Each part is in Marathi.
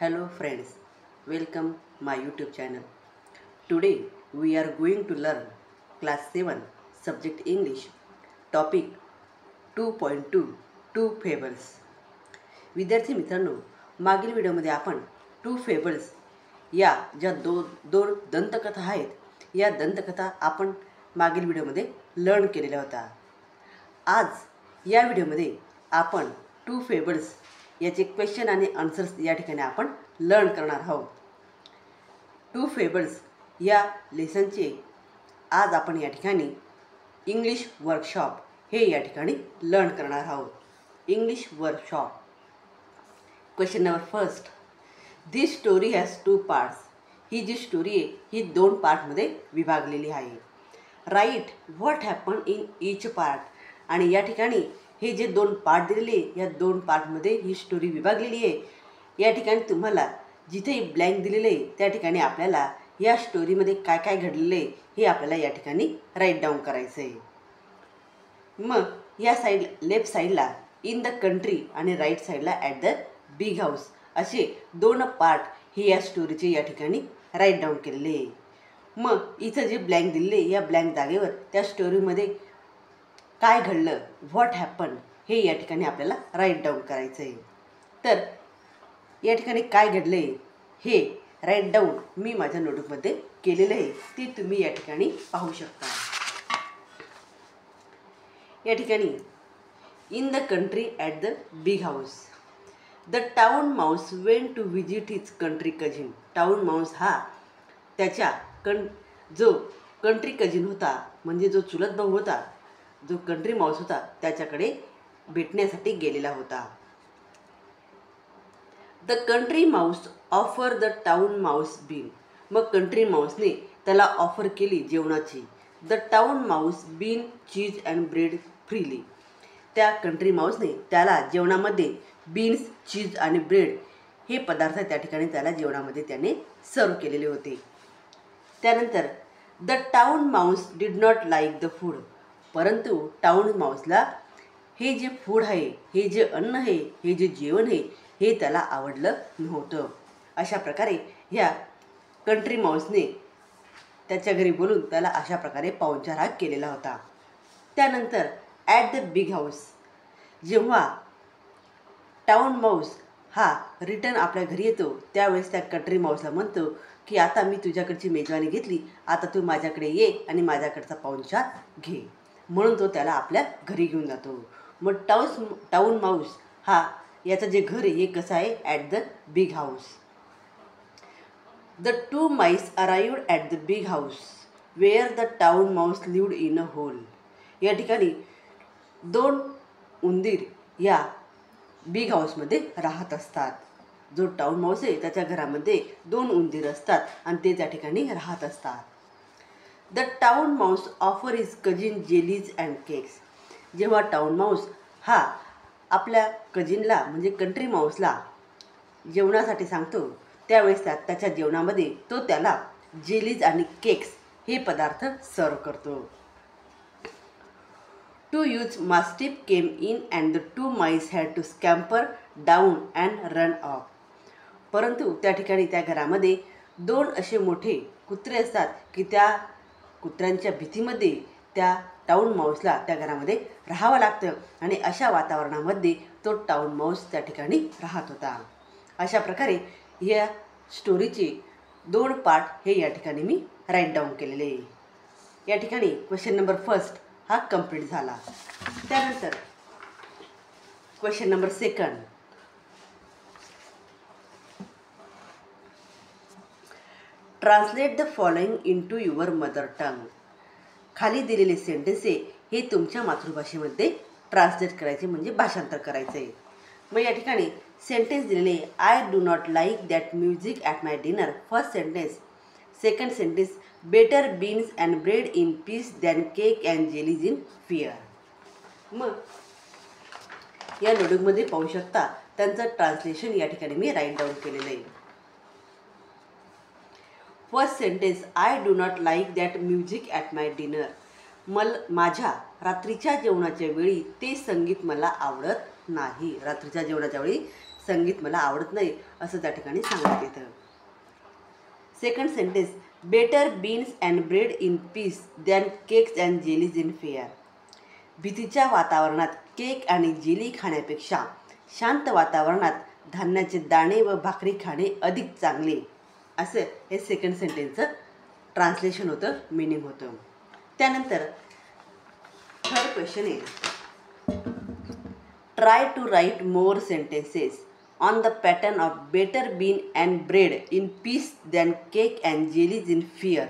Hello friends, welcome my YouTube channel. Today we are going to learn class 7 subject English topic 2.2 Two Fables. विद्यार्थी मित्रांनो, मागील व्हिडिओमध्ये आपण टू फेबल्स या ज्या दोन दंतकथा आहेत या दंतकथा आपण मागील व्हिडिओमध्ये लर्न केलेल्या होत्या. आज या व्हिडिओमध्ये आपण टू फेबल्स याचे क्वेश्चन आणि आन्सर्स या ठिकाणी आपण लर्न करणार आहोत. टू फेबल्स या लेसनचे आज आपण या ठिकाणी इंग्लिश वर्कशॉप हे या ठिकाणी लर्न करणार आहोत. English workshop. Question number first. This story has two parts. ही जी स्टोरी आहे ही दोन पार्टमध्ये विभागलेली आहे. Right what happen in each part. आणि या ठिकाणी हे जे दोन पार्ट दिलेले या दोन पार्टमध्ये ही स्टोरी विभागलेली आहे. या ठिकाणी तुम्हाला जिथे ब्लँक दिलेले आहे त्या ठिकाणी आपल्याला या स्टोरीमध्ये काय काय घडलेलं आहे हे आपल्याला या ठिकाणी राईट डाऊन करायचं आहे. मग या साईड लेफ्ट साईडला इन द कंट्री आणि राईट साईडला ॲट द बिग हाऊस असे दोन पार्ट हे या स्टोरीचे या ठिकाणी राईट डाऊन केलेले आहे. मग इथं जे ब्लँक दिलेले या ब्लँक जागेवर त्या स्टोरीमध्ये काय घडलं व्हॉट हॅपन हे या ठिकाणी आपल्याला राईट डाऊन करायचं आहे. तर या ठिकाणी काय घडलं आहे हे राईट डाऊन मी माझ्या नोटबुकमध्ये केलेलं आहे. ते तुम्ही या ठिकाणी पाहू शकता. या ठिकाणी in the country at the big house the town mouse went to visit his country cousin. Town mouse हा त्याच्या जो कंट्री कझिन होता म्हणजे जो चुलत भाऊ होता जो कंट्री माऊस होता त्याच्याकडे भेटण्यासाठी गेलेला होता. The country mouse offer the town mouse bean. मग कंट्री माऊसने त्याला ऑफर केली जेवणाची. The town mouse bean cheese and bread freely. त्या कंट्री माऊसने त्याला जेवणामध्ये बीन्स चीज आणि ब्रेड हे पदार्थ त्या ठिकाणी त्याला जेवणामध्ये त्याने सर्व केलेले होते. त्यानंतर the town Mouse did not like the food. परंतु टाउन माऊसला हे जे फूड आहे हे जे अन्न आहे हे जे जेवण आहे हे त्याला आवडलं नव्हतं. अशा प्रकारे ह्या कंट्री माऊसने त्याच्या घरी बोलून त्याला अशा प्रकारे पाहुणचार केलेला होता. त्यानंतर ॲट द बिग हाऊस जेव्हा टाउन माऊस हा रिटर्न आपल्या घरी येतो त्यावेळेस त्या कंट्री माऊसला म्हणतो की आता मी तुझ्याकडची मेजवानी घेतली, आता तू माझ्याकडे ये आणि माझ्याकडचा पाहुणचार घे. म्हणून तो त्याला आपल्या घरी घेऊन जातो. मग टाउन माऊस हा याचं जे घर आहे हे कसं आहे at the big house. The two mice arrived at the big house where the town mouse lived in a hole. या ठिकाणी दोन उंदीर या बिग हाऊसमध्ये राहत असतात. जो टाउन माऊस आहे त्याच्या घरामध्ये दोन उंदीर असतात आणि ते त्या ठिकाणी राहत असतात. The town Mouse offer is cousin jellies and cakes. जेव्हा टाउन माऊस हा आपल्या कजिनला म्हणजे कंट्री माऊसला जेवणासाठी सांगतो त्यावेळेस त्याच्या जेवणामध्ये तो त्याला जेलीज आणि केक्स हे पदार्थ सर्व करतो. To use mastiff came in and the two mice had to scamper down and run off. परंतु त्या ठिकाणी त्या घरामध्ये दोन असे मोठे कुत्रे असतात की त्या कुत्र्यांच्या भीतीमध्ये त्या टाउन माऊसला त्या घरामध्ये राहावं लागतं आणि अशा वातावरणामध्ये तो टाउन माऊस त्या ठिकाणी राहत होता. अशा प्रकारे या स्टोरीचे दोन पार्ट हे या ठिकाणी मी राईट डाऊन केलेले आहे. या ठिकाणी क्वेश्चन नंबर फर्स्ट हा कंप्लीट झाला. त्यानंतर question number second. Translate the following into your mother टंग. खाली दिलेले सेंटेन्स हे तुमच्या मातृभाषेमध्ये ट्रान्सलेट करायचे म्हणजे भाषांतर करायचं आहे. मग या ठिकाणी सेंटेन्स दिलेले I do not like that music at my dinner. First sentence. Second sentence better beans and bread in peace than cake and jellies in fear. मग या नोटबुकमध्ये पाहू शकता त्यांचं ट्रान्सलेशन या ठिकाणी मी राईट डाऊन केलेलं आहे. First sentence I do not like that music at my dinner. माझ्या रात्रीच्या जेवणाच्या वेळी ते संगीत मला आवडत नाही. रात्रीच्या जेवणाच्या वेळी संगीत मला आवडत नाही असं त्या ठिकाणी सांगण्यात येतं. Second sentence, better beans and bread in peace than cakes and jellies in fair. भीतीच्या वातावरणात केक आणि जेली खाण्यापेक्षा शांत वातावरणात धान्याचे दाणे व भाकरी खाणे अधिक चांगले, असं हे सेकंड सेंटेन्सचं ट्रान्सलेशन होतं, मिनिंग होतं. त्यानंतर थर्ड क्वेश्चन आहे, try to write more sentences on the pattern of better bean and bread in peace than cake and jellies in fear.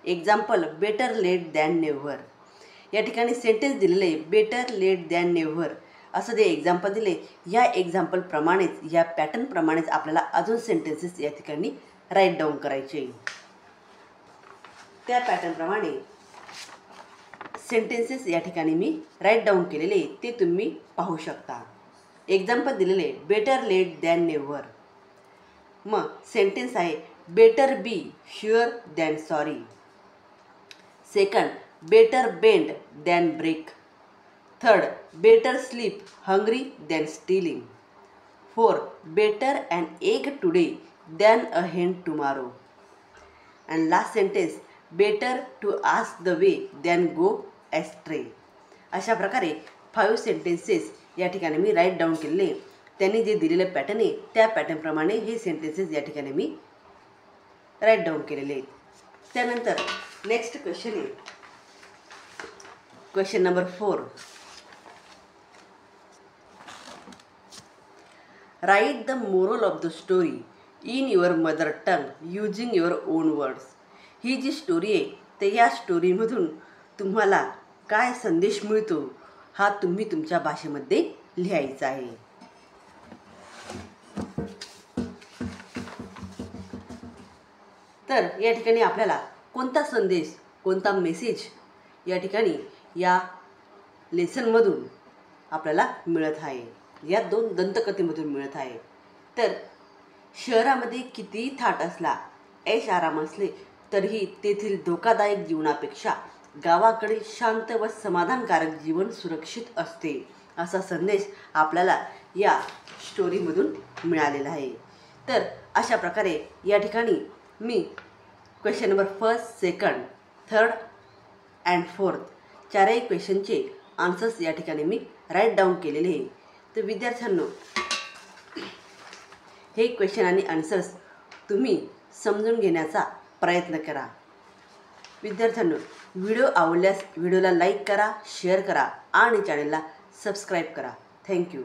Example, better late than never. या ठिकाणी सेंटेन्स दिलेले आहे बेटर लेट दॅन नेव्हर असं जे एक्झाम्पल दिले, या एक्झाम्पलप्रमाणेच या पॅटर्नप्रमाणेच आपल्याला अजून सेंटेन्सेस या ठिकाणी राईट डाऊन करायचे. त्या पॅटर्नप्रमाणे सेंटेन्सेस या ठिकाणी मी राईट डाऊन केलेले ते तुम्ही पाहू शकता. एक्झाम्पल दिलेले बेटर लेट दॅन नेव्हर. मग सेंटेन्स आहे better be sure than sorry. Second, better bend than break. Third, better sleep hungry than stealing. Four, better and egg today than a hen tomorrow. And last sentence, better to ask the way than go astray. अशा प्रकारे 5 सेंटेन्सेस या ठिकाणी मी राईट डाऊन केलेले. त्यांनी जे दिलेलं पॅटर्न आहे त्या पॅटर्नप्रमाणे हे सेंटेन्सेस या ठिकाणी मी राईट डाऊन केलेले आहेत. त्यानंतर नेक्स्ट क्वेश्चन आहे, question number 4. Write the moral of the story in your mother tongue using your own words. ही जी स्टोरी आहे ते या स्टोरीमधून तुम्हाला काय संदेश मिळतो हा तुम्ही तुमच्या भाषेमध्ये लिहायचा आहे. तर या ठिकाणी आपल्याला कोणता संदेश, कोणता मेसेज या ठिकाणी या लेसनमधून आपल्याला मिळत आहे, या 2 दंतकथेमधून मिळत आहे. तर शहरामध्ये कितीही थाट असला, ऐश आराम असले तरीही तेथील धोकादायक जीवनापेक्षा गावाकडील शांत व समाधानकारक जीवन सुरक्षित असते, असा संदेश आपल्याला या स्टोरीमधून मिळालेला आहे. तर अशा प्रकारे या ठिकाणी मी क्वेश्चन नंबर 1, 2, 3 अँड 4 चारही क्वेश्चनचे आन्सर्स या ठिकाणी मी राईट डाऊन केलेले आहे. तर विद्यार्थ्यांनो, हे क्वेश्चन आणि आन्सर्स तुम्ही समजून घेण्याचा प्रयत्न करा. विद्यार्थ्यांनो, व्हिडिओ आवडल्यास व्हिडिओला लाईक करा, शेअर करा आणि चॅनलला सबस्क्राईब करा. थँक्यू.